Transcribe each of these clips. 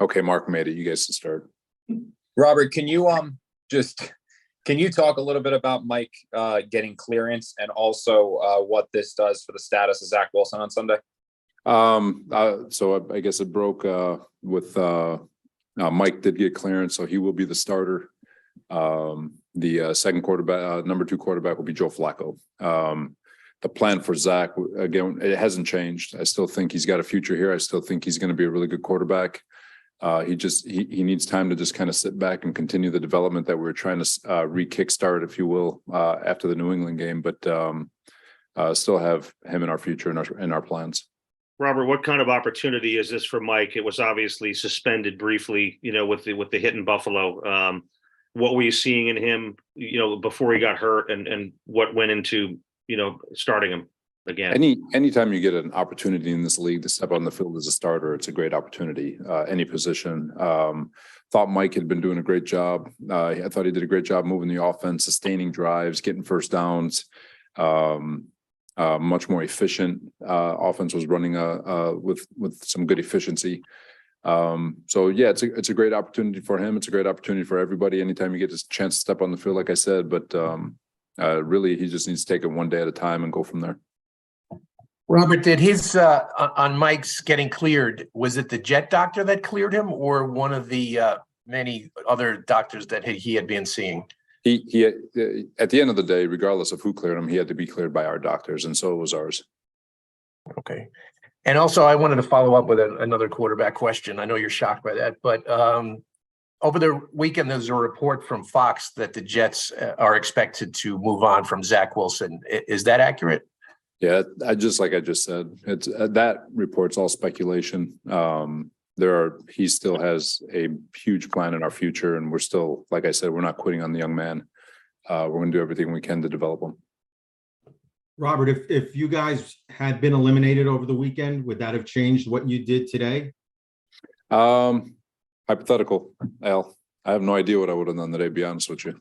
Okay, Mark made it. You guys can start. Robert, can you talk a little bit about Mike getting clearance and also what this does for the status of Zach Wilson on Sunday? So I guess it broke with Mike did get clearance, so he will be the starter. The second quarterback, number 2 quarterback, will be Joe Flacco. The plan for Zach, again, it hasn't changed. I still think he's got a future here. I still think he's going to be a really good quarterback. He needs time to just kind of sit back and continue the development that we were trying to re-kickstart, if you will, after the New England game. But still have him in our future in our plans. Robert, what kind of opportunity is this for Mike? It was obviously suspended briefly, with the hit in Buffalo. What were you seeing in him, before he got hurt, and what went into, starting him again? Anytime you get an opportunity in this league to step on the field as a starter, it's a great opportunity. Any position. Thought Mike had been doing a great job. I thought he did a great job moving the offense, sustaining drives, getting first downs. Much more efficient. Offense was running with some good efficiency. So yeah, it's a great opportunity for him. It's a great opportunity for everybody. Anytime you get this chance to step on the field, like I said, but really he just needs to take it one day at a time and go from there. Robert, did his on Mike's getting cleared, was it the Jet doctor that cleared him, or one of the many other doctors that he had been seeing? He at the end of the day, regardless of who cleared him, he had to be cleared by our doctors, and so was ours. Okay. And also, I wanted to follow up with another quarterback question. I know you're shocked by that, but over the weekend, there's a report from Fox that the Jets are expected to move on from Zach Wilson. Is that accurate? Yeah, like I just said, it's that report's all speculation. He still has a huge plan in our future, and we're still, like I said, we're not quitting on the young man. We're going to do everything we can to develop him. Robert, if you guys had been eliminated over the weekend, would that have changed what you did today? Hypothetical, Al. I have no idea what I would have done today, to be honest with you.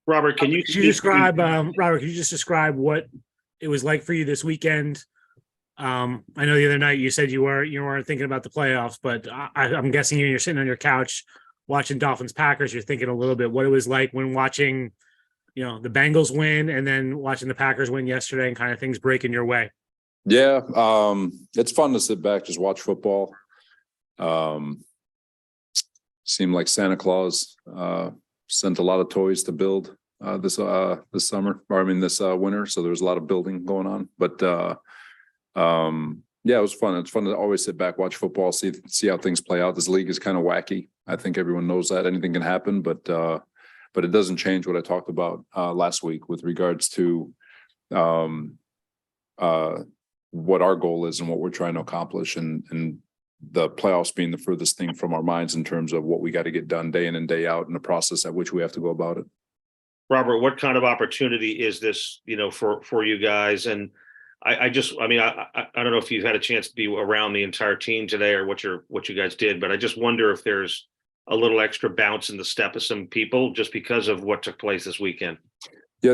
Robert, can you describe what it was like for you this weekend? I know the other night you said you weren't thinking about the playoffs, but I'm guessing you're sitting on your couch watching Dolphins Packers. You're thinking a little bit what it was like when watching, the Bengals win and then watching the Packers win yesterday and kind of things breaking your way. Yeah, it's fun to sit back, just watch football. Seemed like Santa Claus sent a lot of toys to build this summer, this winter. So there was a lot of building going on, but yeah, it was fun. It's fun to always sit back, watch football, see how things play out. This league is kind of wacky. I think everyone knows that anything can happen, but it doesn't change what I talked about last week with regards to what our goal is and what we're trying to accomplish, and the playoffs being the furthest thing from our minds in terms of what we got to get done day in and day out, and the process at which we have to go about it. Robert, what kind of opportunity is this, for you guys? And I don't know if you've had a chance to be around the entire team today or what you guys did, but I just wonder if there's a little extra bounce in the step of some people just because of what took place this weekend. Yeah,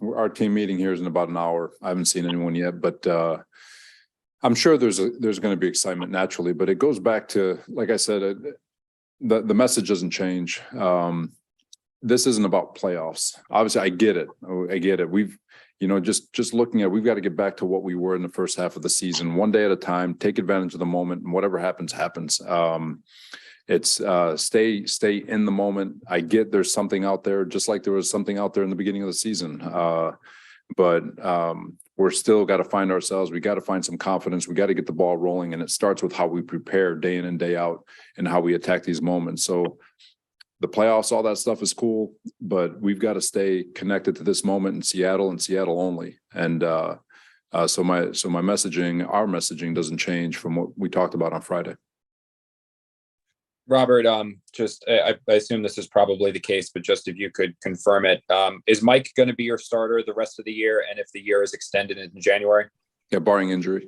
our team meeting here is in about an hour. I haven't seen anyone yet, but I'm sure there's going to be excitement naturally. But it goes back to, like I said, the message doesn't change. This isn't about playoffs. Obviously, I get it. We've, just looking at, we've got to get back to what we were in the first half of the season, one day at a time, take advantage of the moment, and whatever happens. It's stay in the moment. I get there's something out there, just like there was something out there in the beginning of the season. But we're still got to find ourselves. We got to find some confidence. We got to get the ball rolling. And it starts with how we prepare day in and day out and how we attack these moments. So the playoffs, all that stuff is cool, but we've got to stay connected to this moment in Seattle and Seattle only. And so my messaging, our messaging doesn't change from what we talked about on Friday. Robert, I assume this is probably the case, but just if you could confirm it, is Mike going to be your starter the rest of the year? And if the year is extended in January? Yeah, barring injury.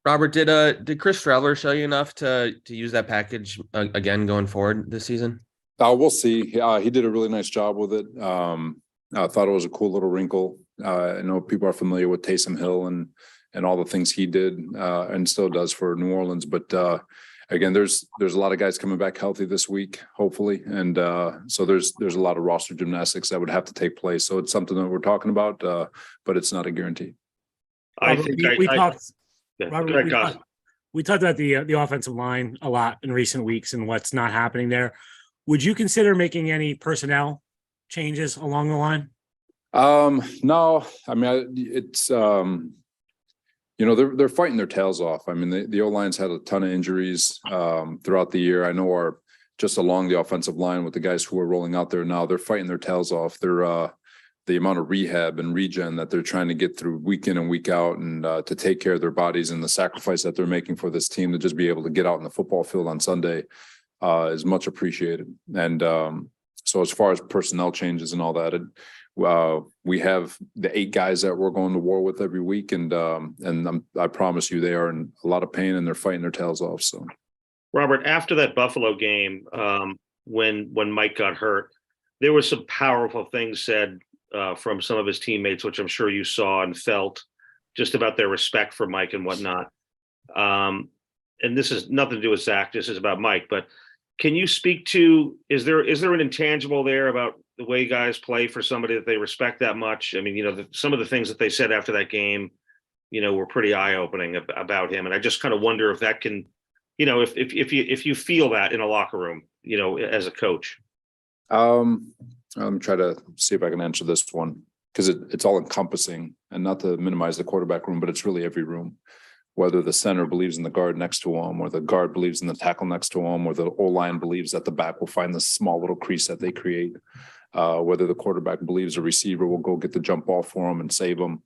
Robert, did Chris Streveler show you enough to use that package again going forward this season? We'll see. He did a really nice job with it. I thought it was a cool little wrinkle. I know people are familiar with Taysom Hill and all the things he did and still does for New Orleans. But again, there's a lot of guys coming back healthy this week, hopefully. And so there's a lot of roster gymnastics that would have to take place. So it's something that we're talking about, but it's not a guarantee. I Robert, think we talked. yeah, Robert, go ahead, Cos. we talked about the offensive line a lot in recent weeks and what's not happening there. Would you consider making any personnel changes along the line? No, I mean, it's, they're fighting their tails off. I mean, the O-line's had a ton of injuries, throughout the year. I know just along the offensive line with the guys who are rolling out there now, they're fighting their tails off. They're, the amount of rehab and regen that they're trying to get through week in and week out and, to take care of their bodies and the sacrifice that they're making for this team to just be able to get out in the football field on Sunday, is much appreciated. And, so as far as personnel changes and all that, we have the 8 guys that we're going to war with every week, and I promise you, they are in a lot of pain and they're fighting their tails off. So, Robert, after that Buffalo game, when Mike got hurt, there was some powerful things said from some of his teammates, which I'm sure you saw and felt, just about their respect for Mike and whatnot. And this is nothing to do with Zach. This is about Mike. But can you speak to, is there an intangible there about the way guys play for somebody that they respect that much? I mean, some of the things that they said after that game, were pretty eye-opening about him. And I just kind of wonder if that can, if you feel that in a locker room, as a coach. I'm trying to see if I can answer this one, because it's all encompassing, and not to minimize the quarterback room, but it's really every room. Whether the center believes in the guard next to him, or the guard believes in the tackle next to him, or the O-line believes that the back will find the small little crease that they create. Whether the quarterback believes a receiver will go get the jump ball for him and save him.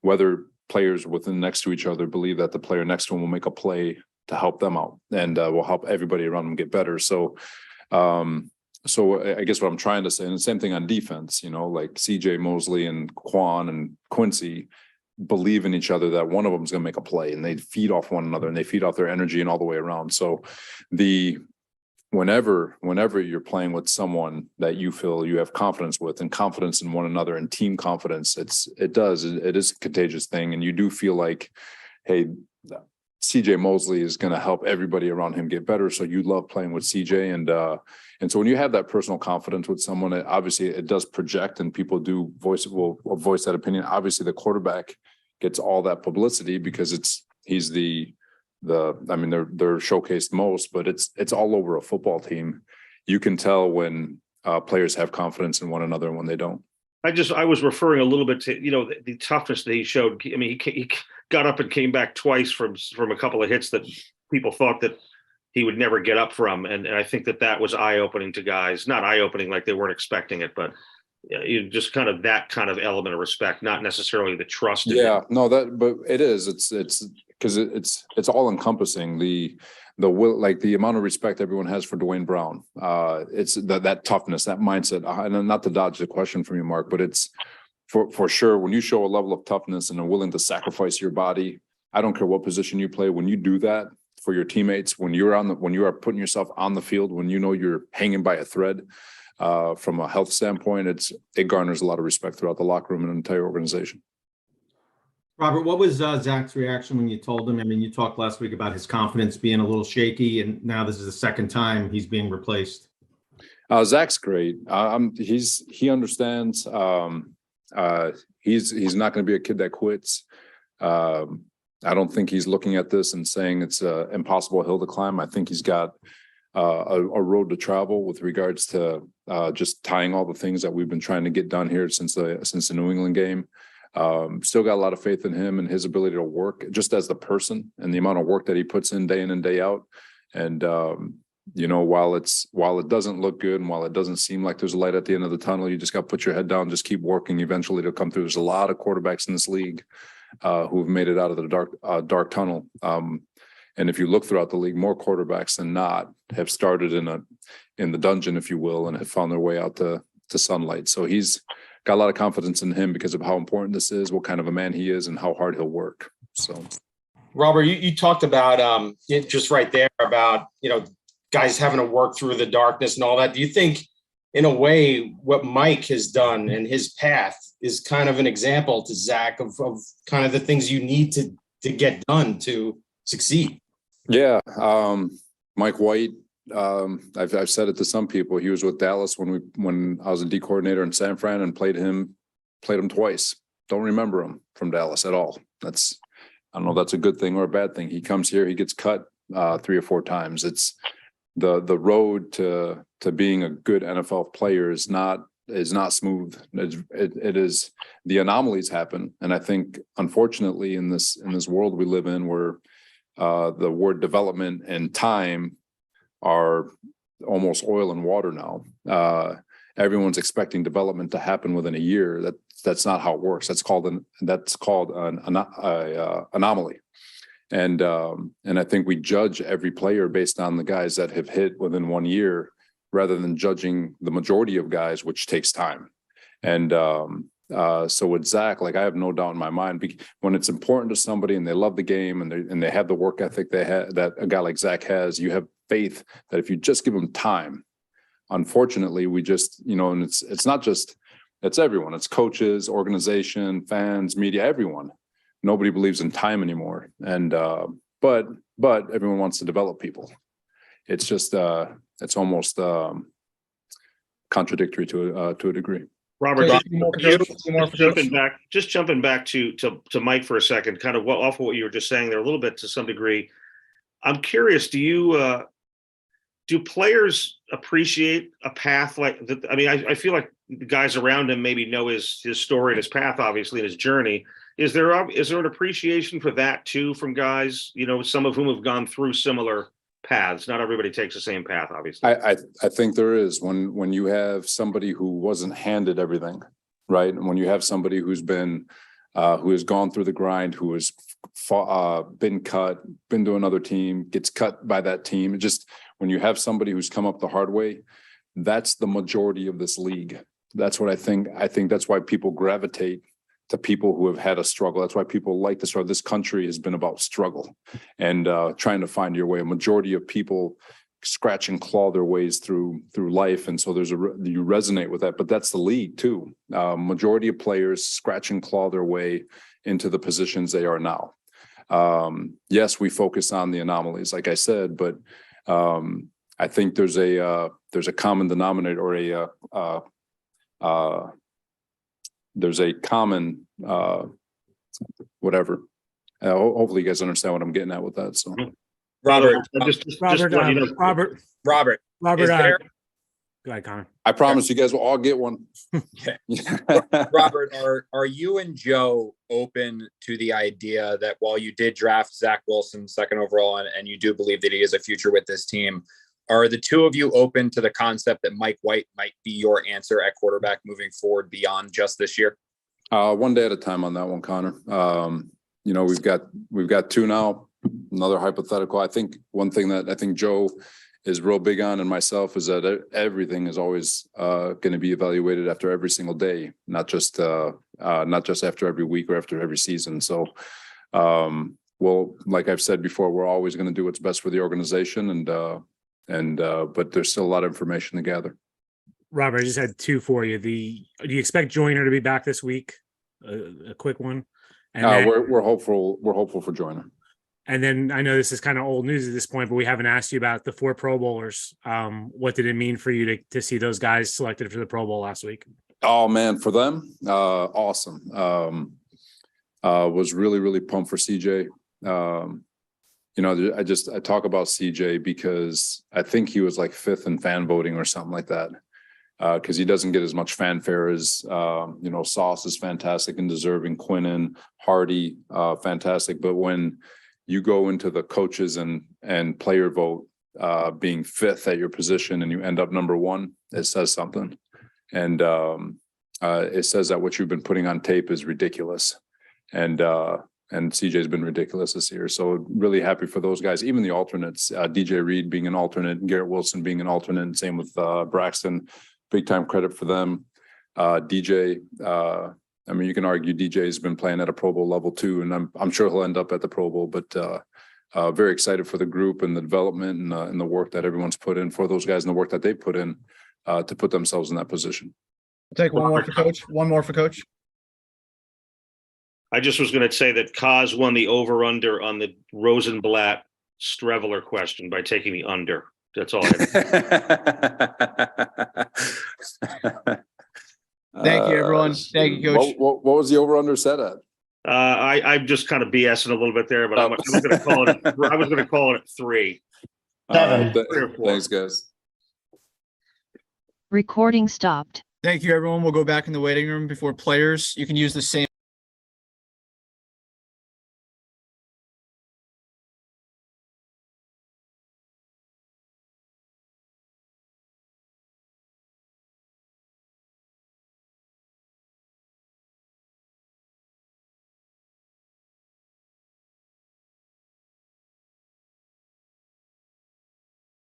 Whether players within next to each other believe that the player next to him will make a play to help them out and will help everybody around them get better. So I guess what I'm trying to say, and the same thing on defense, like CJ Mosley and Quan and Quincy believe in each other, that one of them is going to make a play, and they feed off one another and they feed off their energy and all the way around. So whenever you're playing with someone that you feel you have confidence with, and confidence in one another and team confidence, it is a contagious thing. And you do feel like, hey, CJ Mosley is going to help everybody around him get better. So you love playing with CJ. And so when you have that personal confidence with someone, it does project, and people will voice that opinion. Obviously the quarterback gets all that publicity because he's they're showcased most, but it's all over a football team. You can tell when players have confidence in one another and when they don't. I was referring a little bit to, the toughness that he showed. I mean, he got up and came back twice from a couple of hits that people thought that he would never get up from. And I think that was eye-opening to guys, not eye-opening like they weren't expecting it, but just kind of that kind of element of respect, not necessarily the trust. Yeah, no, but it is, it's because it's all encompassing. The will, like the amount of respect everyone has for Dwayne Brown. It's that toughness, that mindset, and not to dodge the question from you, Mark, but it's for sure, when you show a level of toughness and are willing to sacrifice your body, I don't care what position you play, when you do that for your teammates, when you are putting yourself on the field, when you're hanging by a thread, from a health standpoint, it garners a lot of respect throughout the locker room and an entire organization. Robert, what was Zach's reaction when you told him? I mean, you talked last week about his confidence being a little shaky, and now this is the second time he's being replaced. Zach's great. He understands. He's not going to be a kid that quits. I don't think he's looking at this and saying it's an impossible hill to climb. I think he's got a road to travel with regards to just tying all the things that we've been trying to get done here since the New England game. Still got a lot of faith in him and his ability to work just as the person, and the amount of work that he puts in day out. And while it doesn't look good, and while it doesn't seem like there's a light at the end of the tunnel, you just got to put your head down, just keep working. Eventually it'll come through. There's a lot of quarterbacks in this league who have made it out of the dark tunnel. And if you look throughout the league, more quarterbacks than not have started in the dungeon, if you will, and have found their way out to sunlight. So he's got a lot of confidence in him because of how important this is, what kind of a man he is, and how hard he'll work. So, Robert, you talked about it just right there about, guys having to work through the darkness and all that. Do you think in a way, what Mike has done and his path is kind of an example to Zach of kind of the things you need to get done to succeed. Yeah. Mike White, I've said it to some people. He was with Dallas when I was a D coordinator in San Fran and played him twice. Don't remember him from Dallas at all. I don't know if that's a good thing or a bad thing. He comes here, he gets cut 3 or 4 times. It's the road to being a good NFL player is not smooth. It is, the anomalies happen. And I think unfortunately in this world we live in, where the word development and time are almost oil and water now. Everyone's expecting development to happen within a year. That's not how it works. That's called an anomaly. And I think we judge every player based on the guys that have hit within 1 year, rather than judging the majority of guys, which takes time. And so with Zach, like, I have no doubt in my mind, when it's important to somebody and they love the game and they have the work ethic that a guy like Zach has, you have faith that if you just give them time. Unfortunately, we just, and it's not just, it's everyone. It's coaches, organization, fans, media, everyone. Nobody believes in time anymore. And but everyone wants to develop people. It's just it's almost contradictory to a degree. Robert, Just jumping back to Mike for a second, kind of off of what you were just saying there a little bit to some degree. I'm curious, do players appreciate a path like that? I mean, I feel like the guys around him maybe know his story and his path, obviously, and his journey. Is there an appreciation for that too from guys, some of whom have gone through similar paths? Not everybody takes the same path, obviously. I think there is, when you have somebody who wasn't handed everything, right? And when you have somebody who's been who has gone through the grind, who has been cut, been to another team, gets cut by that team. Just when you have somebody who's come up the hard way, that's the majority of this league. That's what I think. I think that's why people gravitate to people who have had a struggle. That's why people like this. This country has been about struggle and trying to find your way. A majority of people scratch and claw their ways through life, and so you resonate with that. But that's the league too. Majority of players scratch and claw their way into the positions they are now. Yes, we focus on the anomalies, like I said, but I think there's a common denominator, or there's a common whatever. Hopefully you guys understand what I'm getting at with that. So Robert, Robert, is there, go ahead, Connor. I promise you guys will all get one. Robert, are you and Joe open to the idea that while you did draft Zach Wilson 2nd overall, and you do believe that he has a future with this team, are the two of you open to the concept that Mike White might be your answer at quarterback moving forward beyond just this year? One day at a time on that one, Connor. We've got 2 now. Another hypothetical. I think one thing that I think Joe is real big on, and myself, is that everything is always going to be evaluated after every single day, not just after every week or after every season. So, like I've said before, we're always going to do what's best for the organization, but there's still a lot of information to gather. Robert, I just had 2 for you. Do you expect Joyner to be back this week? A quick one. And then, we're hopeful. We're hopeful for Joyner. And then I know this is kind of old news at this point, but we haven't asked you about the 4 Pro Bowlers. What did it mean for you to see those guys selected for the Pro Bowl last week? Oh man, for them, awesome. Was really, really pumped for CJ. I talk about CJ because I think he was like 5th in fan voting or something like that. Because he doesn't get as much fanfare as Sauce is fantastic and deserving, Quinnen, Hardy, fantastic. But when you go into the coaches and player vote, being 5th at your position and you end up number 1, it says something. And it says that what you've been putting on tape is ridiculous. And CJ's been ridiculous this year. So really happy for those guys, even the alternates, DJ Reed being an alternate, Garrett Wilson being an alternate, same with Braxton. Big time credit for them. DJ, I mean, you can argue DJ's been playing at a Pro Bowl level too, and I'm sure he'll end up at the Pro Bowl, but very excited for the group and the development and the work that everyone's put in for those guys and the work that they put in. to put themselves in that position. Take one more for coach. One more for coach. I just was going to say that Kaz won the over/under on the Rosenblatt Streveler question by taking the under. That's all I had. Thank you, everyone. Thank you, Coach. What was the over/under set at? I'm just kind of BSing a little bit there, but I was going to call it. I was going to call it 3. Seven. 3 or 4. Thanks, guys. Recording stopped. Thank you, everyone. We'll go back in the waiting room before players. You can use the same